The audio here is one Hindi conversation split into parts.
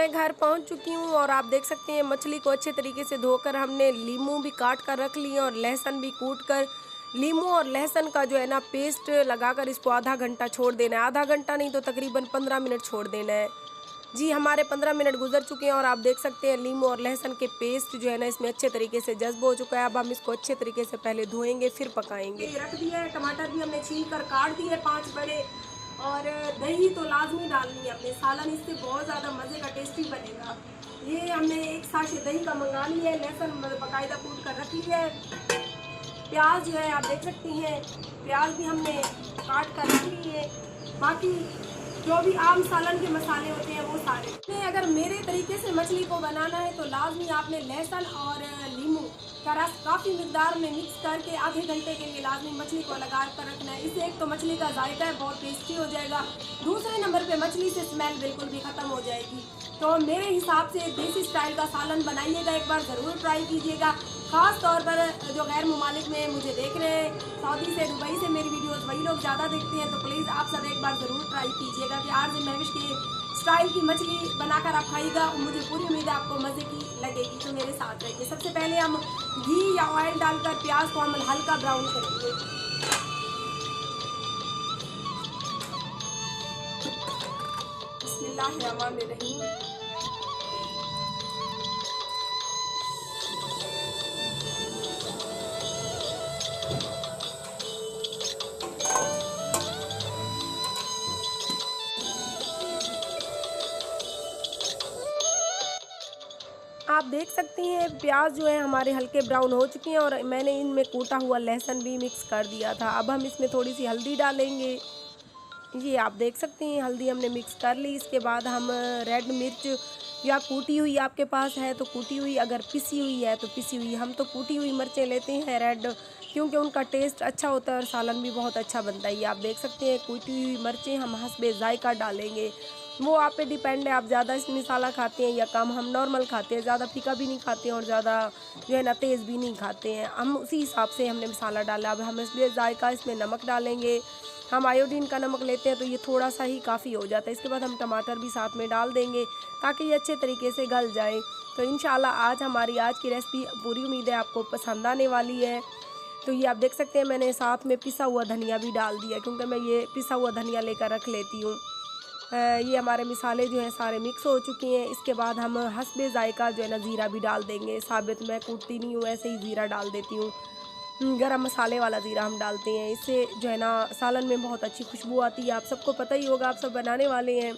मैं घर पहुंच चुकी हूं और आप देख सकते हैं मछली को अच्छे तरीके से धोकर हमने लीमू भी काट कर रख लिए और लहसुन भी कूट कर लीमू और लहसुन का जो है ना पेस्ट लगाकर इसको आधा घंटा छोड़ देना है। आधा घंटा नहीं तो तकरीबन 15 मिनट छोड़ देना है। जी हमारे 15 मिनट गुजर चुके हैं और आप देख सकते हैं लीमू और लहसुन के पेस्ट जो है ना इसमें अच्छे तरीके से जज्ब हो चुका है। अब हम इसको अच्छे तरीके से पहले धोएंगे फिर पकाएंगे। रख दिया है, टमाटर भी हमने छील कर काट दिए 5 बड़े, और दही तो लाजमी डालनी है अपने सालन, इससे बहुत ज़्यादा मज़े का टेस्टी बनेगा। ये हमने 1 साशे दही का मंगा लिया है, लहसुन बाकायदा कूट कर रख लिया है। प्याज जो है आप देख सकती हैं, प्याज भी हमने काट कर रख ली है। बाकी जो भी आम सालन के मसाले होते हैं वो सारे। अगर मेरे तरीके से मछली को बनाना है तो लाजमी आपने लहसुन और लीमू का रस काफ़ी मिकदार में मिक्स करके आधे घंटे के लिए लाजमी मछली को लगा कर रखना है। इससे एक तो मछली का जायका है बहुत टेस्टी हो जाएगा, दूसरे नंबर पे मछली से स्मेल बिल्कुल भी ख़त्म हो जाएगी। तो मेरे हिसाब से देसी स्टाइल का सालन बनाइएगा, एक बार ज़रूर ट्राई कीजिएगा। ख़ास तौर पर जो गैर ममालिक में मुझे देख रहे हैं, सऊदी से दुबई से मेरी वीडियोस वही लोग ज़्यादा देखते हैं, तो प्लीज़ आप सब एक बार ज़रूर ट्राई कीजिएगा कि आरजे महविश के स्टाइल की मछली बनाकर आप खाइएगा। मुझे पूरी उम्मीद है आपको मज़े की लगेगी, तो मेरे साथ रहिए। सबसे पहले हम घी या ऑयल डालकर प्याज को हम हल्का ब्राउन करेंगे। बिस्मिल्लाहिर्रहमानिर्रहीम। आप देख सकती हैं प्याज जो है हमारे हल्के ब्राउन हो चुके हैं और मैंने इनमें कूटा हुआ लहसुन भी मिक्स कर दिया था। अब हम इसमें थोड़ी सी हल्दी डालेंगे। ये आप देख सकती हैं हल्दी हमने मिक्स कर ली। इसके बाद हम रेड मिर्च या कूटी हुई आपके पास है तो कूटी हुई, अगर पिसी हुई है तो पिसी हुई। हम तो कूटी हुई मिर्चें लेते हैं रेड, क्योंकि उनका टेस्ट अच्छा होता है और सालन भी बहुत अच्छा बनता है। ये आप देख सकते हैं कूटी हुई मिर्चें हम हस्बे जायका डालेंगे, वो आप पे डिपेंड है आप ज़्यादा इसमें मसाला खाते हैं या कम। हम नॉर्मल खाते हैं, ज़्यादा फीका भी नहीं खाते हैं और ज़्यादा जो है ना तेज़ भी नहीं खाते हैं। हम उसी हिसाब से हमने मसाला डाला। अब हम इसमें जायका इसमें नमक डालेंगे। हम आयोडीन का नमक लेते हैं तो ये थोड़ा सा ही काफ़ी हो जाता है। इसके बाद हम टमाटर भी साथ में डाल देंगे ताकि ये अच्छे तरीके से गल जाए। तो इंशाल्लाह आज हमारी आज की रेसिपी पूरी उम्मीद है आपको पसंद आने वाली है। तो ये आप देख सकते हैं मैंने साथ में पिसा हुआ धनिया भी डाल दिया, क्योंकि मैं ये पिसा हुआ धनिया लेकर रख लेती हूँ। ये हमारे मसाले जो हैं सारे मिक्स हो चुके हैं। इसके बाद हम हस्बे जायका जो है ना ज़ीरा भी डाल देंगे। साबित मैं कूटती नहीं हूँ, ऐसे ही ज़ीरा डाल देती हूँ। गरम मसाले वाला ज़ीरा हम डालते हैं, इससे जो है ना सालन में बहुत अच्छी खुशबू आती है। आप सबको पता ही होगा, आप सब बनाने वाले हैं,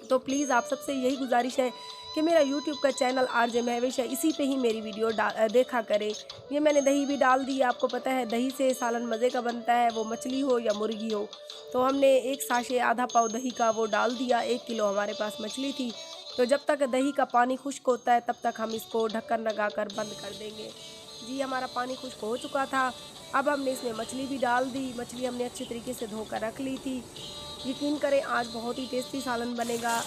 तो प्लीज़ आप सबसे यही गुजारिश है कि मेरा यूट्यूब का चैनल आरजे महविश है, इसी पे ही मेरी वीडियो देखा करें। ये मैंने दही भी डाल दी, आपको पता है दही से सालन मज़े का बनता है, वो मछली हो या मुर्गी हो। तो हमने 1 साशे आधा पाव दही का वो डाल दिया। 1 किलो हमारे पास मछली थी, तो जब तक दही का पानी खुश्क होता है तब तक हम इसको ढक्कन लगाकर बंद कर देंगे। जी हमारा पानी खुश्क हो चुका था। अब हमने इसमें मछली भी डाल दी। मछली हमने अच्छे तरीके से धोकर रख ली थी। यकीन करें आज बहुत ही टेस्टी सालन बनेगा।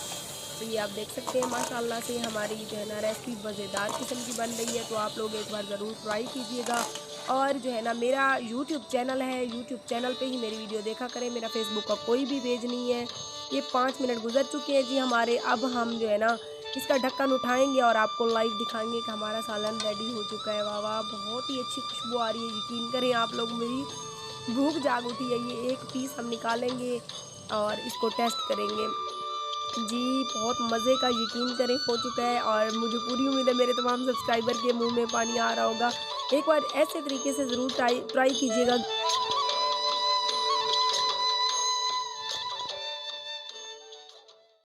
तो ये आप देख सकते हैं माशाल्लाह से हमारी जो है ना रेसिपी मज़ेदार किस्म की बन रही है। तो आप लोग एक बार ज़रूर ट्राई कीजिएगा। और जो है ना मेरा यूट्यूब चैनल है, यूट्यूब चैनल पे ही मेरी वीडियो देखा करें। मेरा फेसबुक का कोई भी पेज नहीं है। ये 5 मिनट गुजर चुके हैं जी हमारे। अब हम जो है ना इसका ढक्कन उठाएंगे और आपको लाइव दिखाएंगे कि हमारा सालन रेडी हो चुका है। वाह वाह, बहुत ही अच्छी खुशबू आ रही है। यकीन करें आप लोग, मेरी भूख जाग उठी है। ये एक पीस हम निकालेंगे और इसको टेस्ट करेंगे। जी बहुत मज़े का यकीन करें हो चुका है और मुझे पूरी उम्मीद है मेरे तमाम सब्सक्राइबर के मुंह में पानी आ रहा होगा। एक बार ऐसे तरीके से ज़रूर ट्राई कीजिएगा।